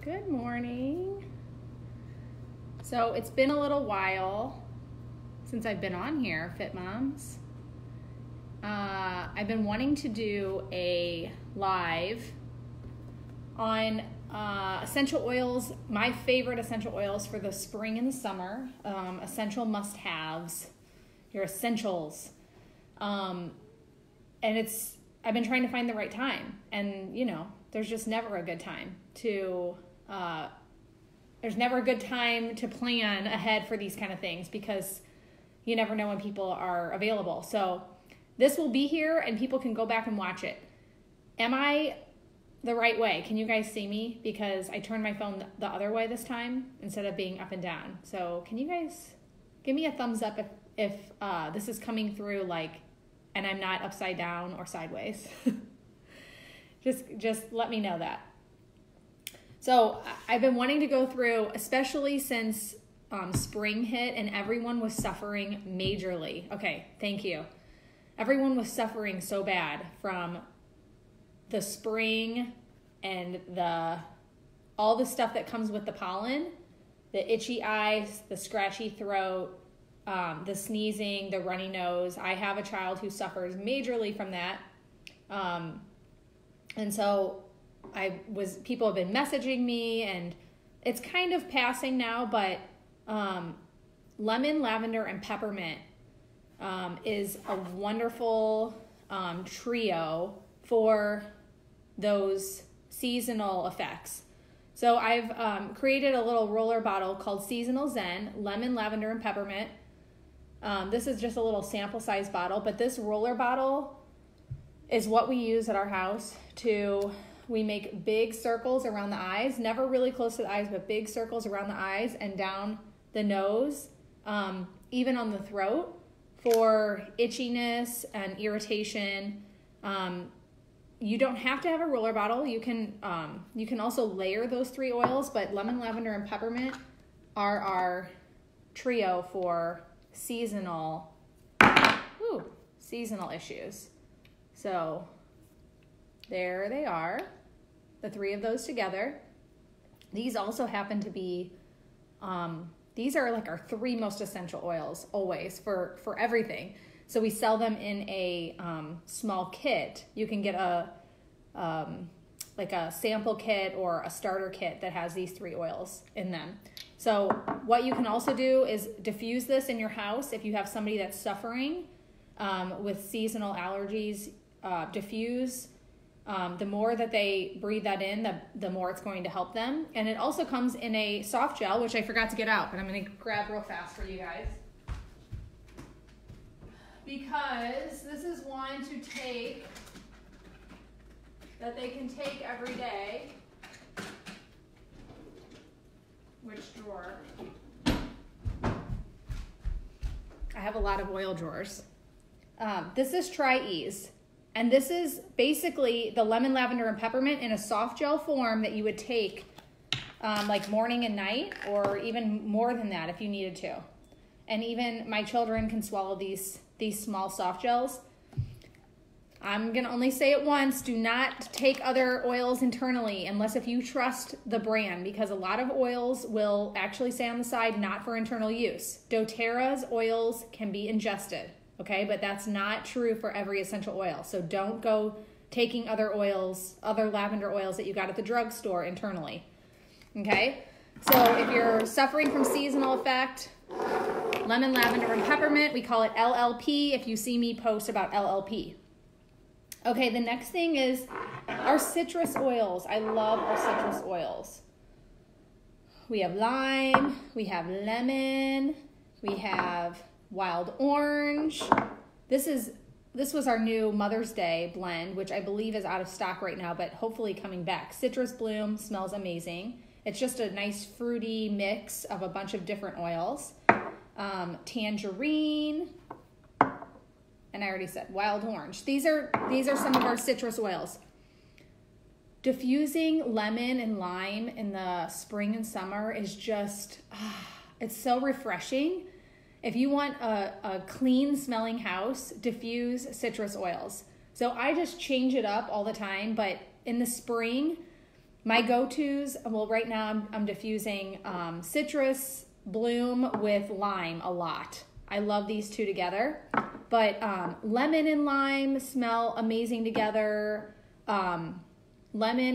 Good morning. So it's been a little while since I've been on here, Fit Moms. I've been wanting to do a live on essential oils, my favorite essential oils for the spring and the summer, essential must-haves, your essentials. And I've been trying to find the right time, and there's just never a good time to plan ahead for these kind of things because you never know when people are available. So this will be here and people can go back and watch it. Am I the right way? Can you guys see me? Because I turned my phone the other way this time instead of being up and down. So can you guys give me a thumbs up if this is coming through and I'm not upside down or sideways? Just let me know that. So I've been wanting to go through, especially since spring hit and everyone was suffering majorly. Okay, thank you. Everyone was suffering so bad from the spring and all the stuff that comes with the pollen, the itchy eyes, the scratchy throat, the sneezing, the runny nose. I have a child who suffers majorly from that. And so people have been messaging me, and it's kind of passing now, but lemon, lavender, and peppermint is a wonderful trio for those seasonal effects. So I've created a little roller bottle called Seasonal Zen, lemon, lavender, and peppermint. This is just a little sample size bottle, but this roller bottle is what we use at our house we make big circles around the eyes, never really close to the eyes, but big circles around the eyes and down the nose, even on the throat for itchiness and irritation. You don't have to have a roller bottle. You can also layer those 3 oils, but lemon, lavender, and peppermint are our trio for seasonal issues. So there they are, the 3 of those together. These also happen to be, these are like our 3 most essential oils always for everything. So we sell them in a small kit. You can get a sample kit or a starter kit that has these 3 oils in them. So what you can also do is diffuse this in your house if you have somebody that's suffering with seasonal allergies. Diffuse. The more that they breathe that in, the more it's going to help them. And it also comes in a soft gel, which I forgot to get out, but I'm going to grab real fast for you guys. Because this is one that they can take every day. Which drawer? I have a lot of oil drawers. This is Try Ease. And this is basically the lemon, lavender, and peppermint in a soft gel form that you would take morning and night, or even more than that if you needed to. And even my children can swallow these small soft gels. I'm going to only say it once. Do not take other oils internally unless if you trust the brand, because a lot of oils will actually say on the side, not for internal use. doTERRA's oils can be ingested. Okay, but that's not true for every essential oil. So don't go taking other lavender oils that you got at the drugstore internally. Okay, so if you're suffering from seasonal effect, lemon, lavender, and peppermint, we call it LLP if you see me post about LLP. Okay, the next thing is our citrus oils. I love our citrus oils. We have lime, we have lemon, we have wild orange. This was our new Mother's Day blend, which I believe is out of stock right now, but hopefully coming back. Citrus bloom smells amazing. It's just a nice fruity mix of a bunch of different oils. Tangerine, and I already said wild orange. These are some of our citrus oils. Diffusing lemon and lime in the spring and summer is just, it's so refreshing. If you want a clean smelling house, diffuse citrus oils. So I just change it up all the time, but in the spring, My go-tos, well, right now I'm diffusing citrus bloom with lime a lot. I love these two together, but lemon and lime smell amazing together. Lemon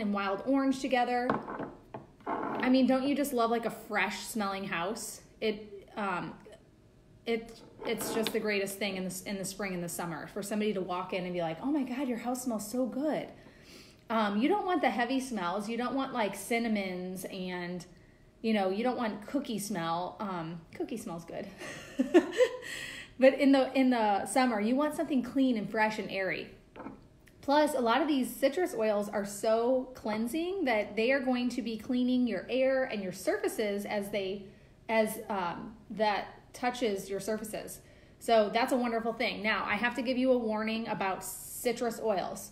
and wild orange together. I mean, don't you just love like a fresh smelling house? It's just the greatest thing in the spring and the summer for somebody to walk in and be like, oh my God, your house smells so good. You don't want the heavy smells. You don't want like cinnamons and, you don't want cookie smell. Cookie smells good. But in the summer, you want something clean and fresh and airy. Plus, a lot of these citrus oils are so cleansing that they are going to be cleaning your air and your surfaces as that touches your surfaces. So that's a wonderful thing. Now, I have to give you a warning about citrus oils.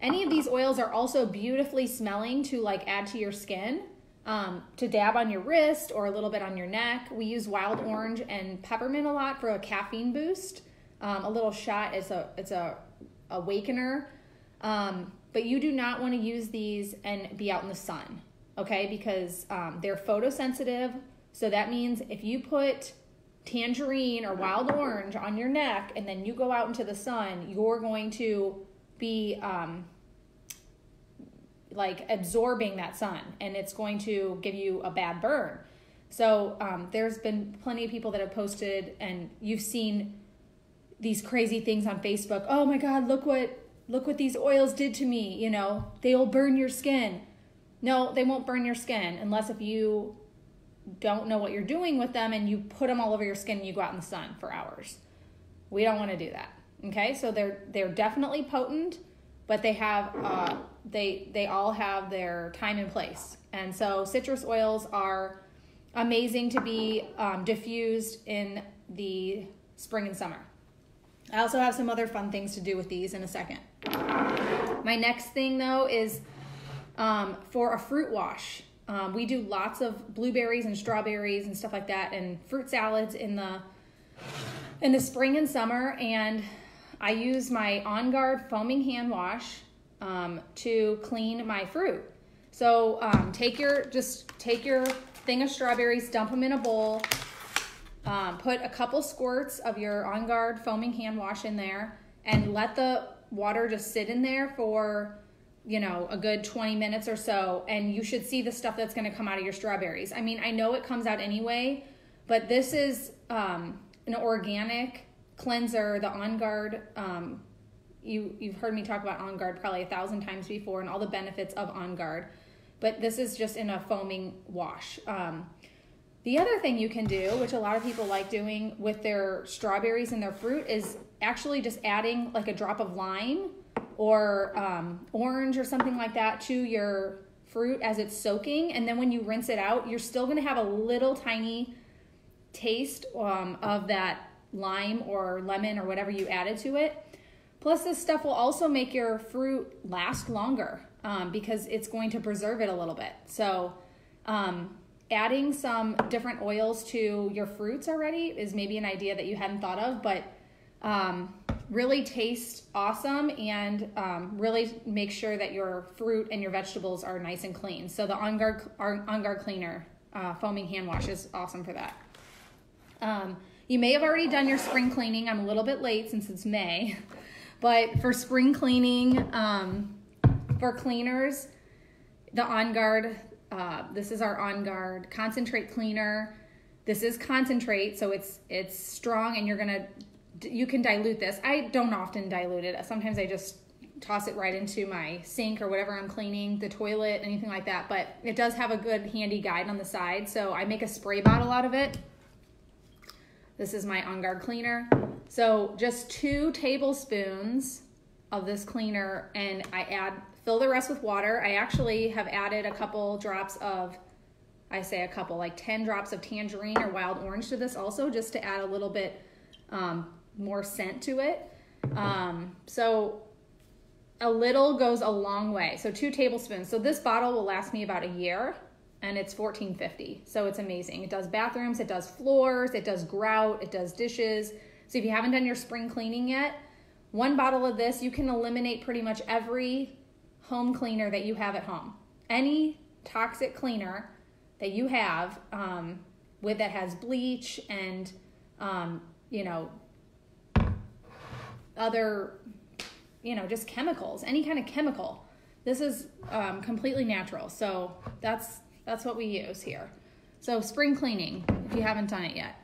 Any of these oils are also beautifully smelling to like add to your skin, to dab on your wrist or a little bit on your neck. We use wild orange and peppermint a lot for a caffeine boost. A little shot, it's a awakener. But you do not want to use these and be out in the sun, okay? Because they're photosensitive. So that means if you put tangerine or wild orange on your neck and then you go out into the sun, you're going to be like absorbing that sun, and it's going to give you a bad burn. So there's been plenty of people that have posted, and you've seen these crazy things on Facebook. Oh my God, look what these oils did to me. They'll burn your skin. No, they won't burn your skin unless if you don't know what you're doing with them and you put them all over your skin and you go out in the sun for hours. We don't want to do that. Okay, so they're definitely potent, but they have they all have their time and place. And so citrus oils are amazing to be diffused in the spring and summer. I also have some other fun things to do with these in a second. My next thing though is for a fruit wash. We do lots of blueberries and strawberries and stuff like that, and fruit salads in the spring and summer. And I use my On Guard foaming hand wash to clean my fruit. So take your thing of strawberries, dump them in a bowl, put a couple squirts of your On Guard foaming hand wash in there, and let the water just sit in there for a good 20 minutes or so, and you should see the stuff that's going to come out of your strawberries. I mean, I know it comes out anyway, but this is an organic cleanser. The On Guard, you've heard me talk about On Guard probably 1,000 times before and all the benefits of On Guard, but this is just in a foaming wash. The other thing you can do, which a lot of people like doing with their strawberries and their fruit, is actually just adding like a drop of lime or orange or something like that to your fruit as it's soaking. And then when you rinse it out, you're still going to have a little tiny taste of that lime or lemon or whatever you added to it. Plus, this stuff will also make your fruit last longer because it's going to preserve it a little bit. So adding some different oils to your fruits already is maybe an idea that you hadn't thought of, but really tastes awesome, and really make sure that your fruit and your vegetables are nice and clean. So the On Guard Cleaner foaming hand wash is awesome for that. You may have already done your spring cleaning. I'm a little bit late since it's May, but for spring cleaning, for cleaners, the On Guard, this is our On Guard Concentrate Cleaner. This is concentrate, so it's strong, and you can dilute this. I don't often dilute it. Sometimes I just toss it right into my sink or whatever I'm cleaning, the toilet, anything like that. But it does have a good handy guide on the side. So I make a spray bottle out of it. This is my On Guard cleaner. So just 2 tablespoons of this cleaner, and I fill the rest with water. I actually have added a couple drops of, like 10 drops of tangerine or wild orange to this also, just to add a little bit more scent to it. So a little goes a long way. So 2 tablespoons. So this bottle will last me about a year, and it's $14.50. So it's amazing. It does bathrooms, it does floors, it does grout, it does dishes. So if you haven't done your spring cleaning yet, 1 bottle of this, you can eliminate pretty much every home cleaner that you have at home. any toxic cleaner that you have that has bleach and, other, just chemicals, any kind of chemical. This is completely natural. So that's what we use here. So spring cleaning, if you haven't done it yet.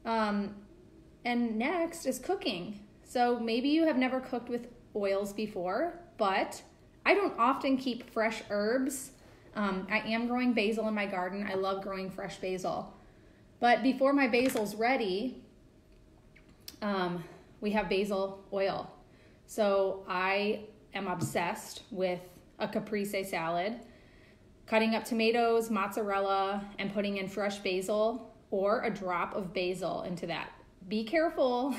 And next is cooking. So maybe you have never cooked with oils before, but I don't often keep fresh herbs. I am growing basil in my garden. I love growing fresh basil. But before my basil's ready, we have basil oil. So I am obsessed with a caprese salad, cutting up tomatoes, mozzarella, and putting in fresh basil or a drop of basil into that. Be careful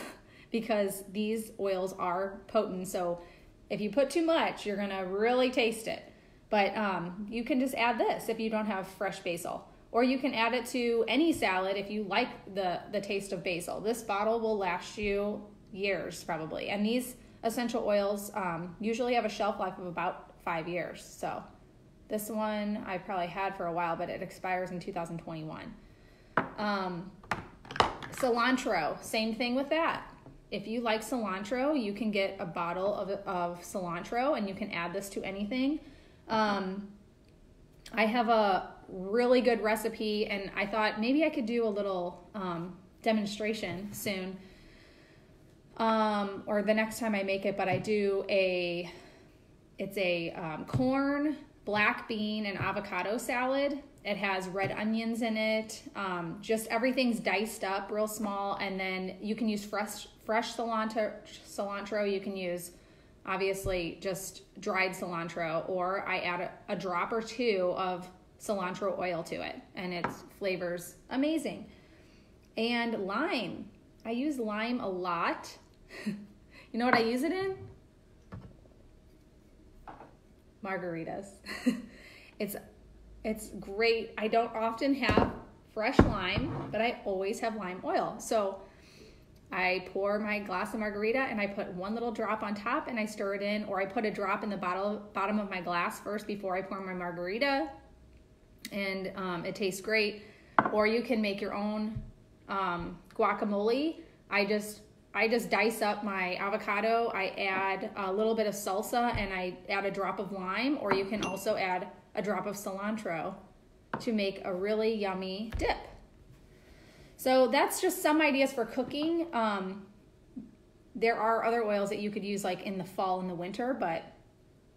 because these oils are potent. So if you put too much, you're gonna really taste it. But you can just add this if you don't have fresh basil. Or you can add it to any salad if you like the taste of basil. This bottle will last you years probably. And these essential oils usually have a shelf life of about 5 years. So this one I probably had for a while, but it expires in 2021. Cilantro, same thing with that. If you like cilantro, you can get a bottle of cilantro and you can add this to anything. I have a really good recipe and I thought maybe I could do a little demonstration soon or the next time I make it, but I do it's a corn, black bean, and avocado salad. It has red onions in it. Just everything's diced up real small, and then you can use fresh cilantro. You can use, obviously, just dried cilantro, or I add a drop or two of cilantro oil to it, and it flavors amazing. And lime. I use lime a lot. You know what I use it in? Margaritas. It's great. I don't often have fresh lime, but I always have lime oil. So I pour my glass of margarita and I put one little drop on top and I stir it in, or I put a drop in the bottom of my glass first before I pour my margarita, and it tastes great. Or you can make your own guacamole. I just dice up my avocado, I add a little bit of salsa, and I add a drop of lime, or you can also add a drop of cilantro to make a really yummy dip. So that's just some ideas for cooking. There are other oils that you could use like in the fall and the winter, but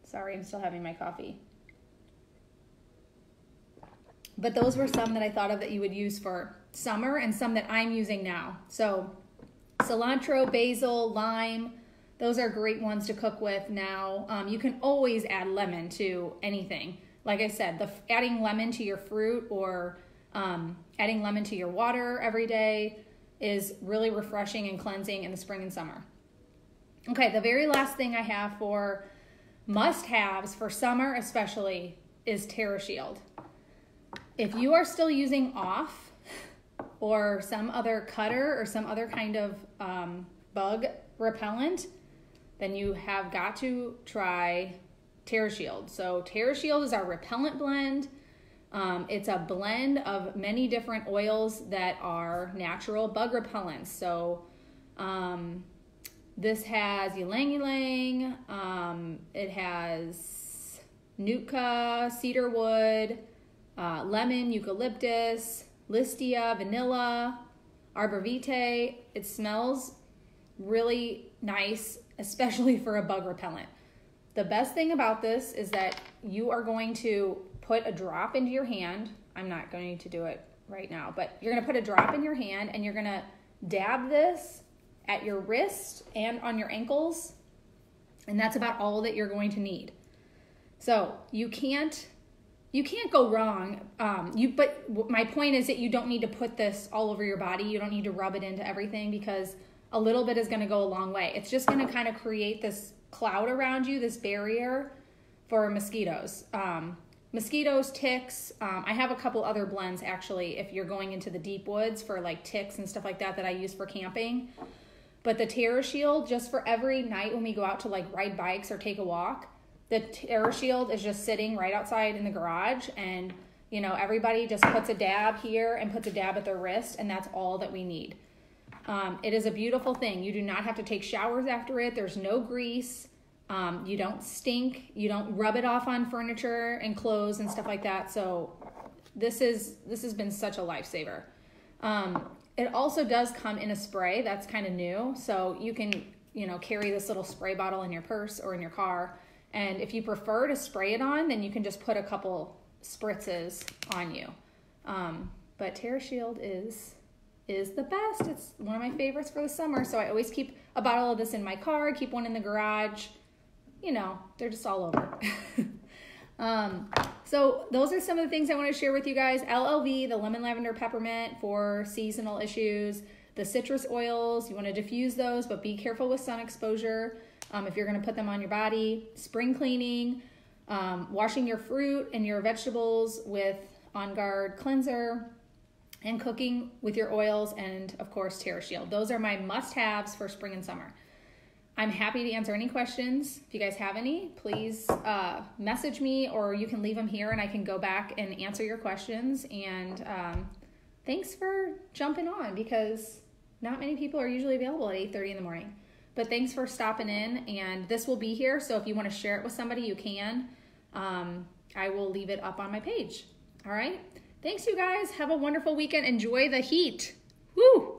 sorry, I'm still having my coffee. But those were some that I thought of that you would use for summer and some that I'm using now. So cilantro, basil, lime, those are great ones to cook with now. You can always add lemon to anything. Like I said, adding lemon to your fruit or adding lemon to your water every day is really refreshing and cleansing in the spring and summer. Okay, the very last thing I have for must-haves for summer especially is TerraShield. If you are still using off or some other cutter or some other kind of bug repellent, then you have got to try TerraShield. So TerraShield is our repellent blend. It's a blend of many different oils that are natural bug repellents. So this has ylang ylang, it has Nootka, cedarwood, lemon, eucalyptus, listia, vanilla, arborvitae. It smells really nice, especially for a bug repellent. The best thing about this is that you are going to put a drop into your hand. I'm not going to do it right now, but you're going to put a drop in your hand and you're going to dab this at your wrist and on your ankles. And that's about all that you're going to need. So you can't go wrong. But my point is that you don't need to put this all over your body. You don't need to rub it into everything because a little bit is going to go a long way. It's just going to kind of create this cloud around you, this barrier for mosquitoes. Mosquitoes, ticks. I have a couple other blends actually if you're going into the deep woods for like ticks and stuff like that I use for camping. But the TerraShield, just for every night when we go out to like ride bikes or take a walk, The Terra Shield is just sitting right outside in the garage, and you know, everybody just puts a dab here and puts a dab at their wrist, and that's all that we need. It is a beautiful thing. You do not have to take showers after it. There's no grease. You don't stink. You don't rub it off on furniture and clothes and stuff like that. So this has been such a lifesaver. It also does come in a spray. That's kind of new. So you can, you know, carry this little spray bottle in your purse or in your car. And if you prefer to spray it on, then you can just put a couple spritzes on you. But Terra Shield is the best. It's one of my favorites for the summer. So I always keep a bottle of this in my car, keep one in the garage. You know, they're just all over. So those are some of the things I want to share with you guys. LLV, the lemon, lavender, peppermint for seasonal issues. The citrus oils, you want to diffuse those, but be careful with sun exposure if you're going to put them on your body. Spring cleaning, washing your fruit and your vegetables with On Guard cleanser, and cooking with your oils, and of course Terra Shield. Those are my must-haves for spring and summer. I'm happy to answer any questions. If you guys have any, please message me, or you can leave them here and I can go back and answer your questions. And thanks for jumping on, because not many people are usually available at 8:30 in the morning. But thanks for stopping in, and this will be here. So if you want to share it with somebody, you can. I will leave it up on my page. All right. Thanks, you guys. Have a wonderful weekend. Enjoy the heat. Woo!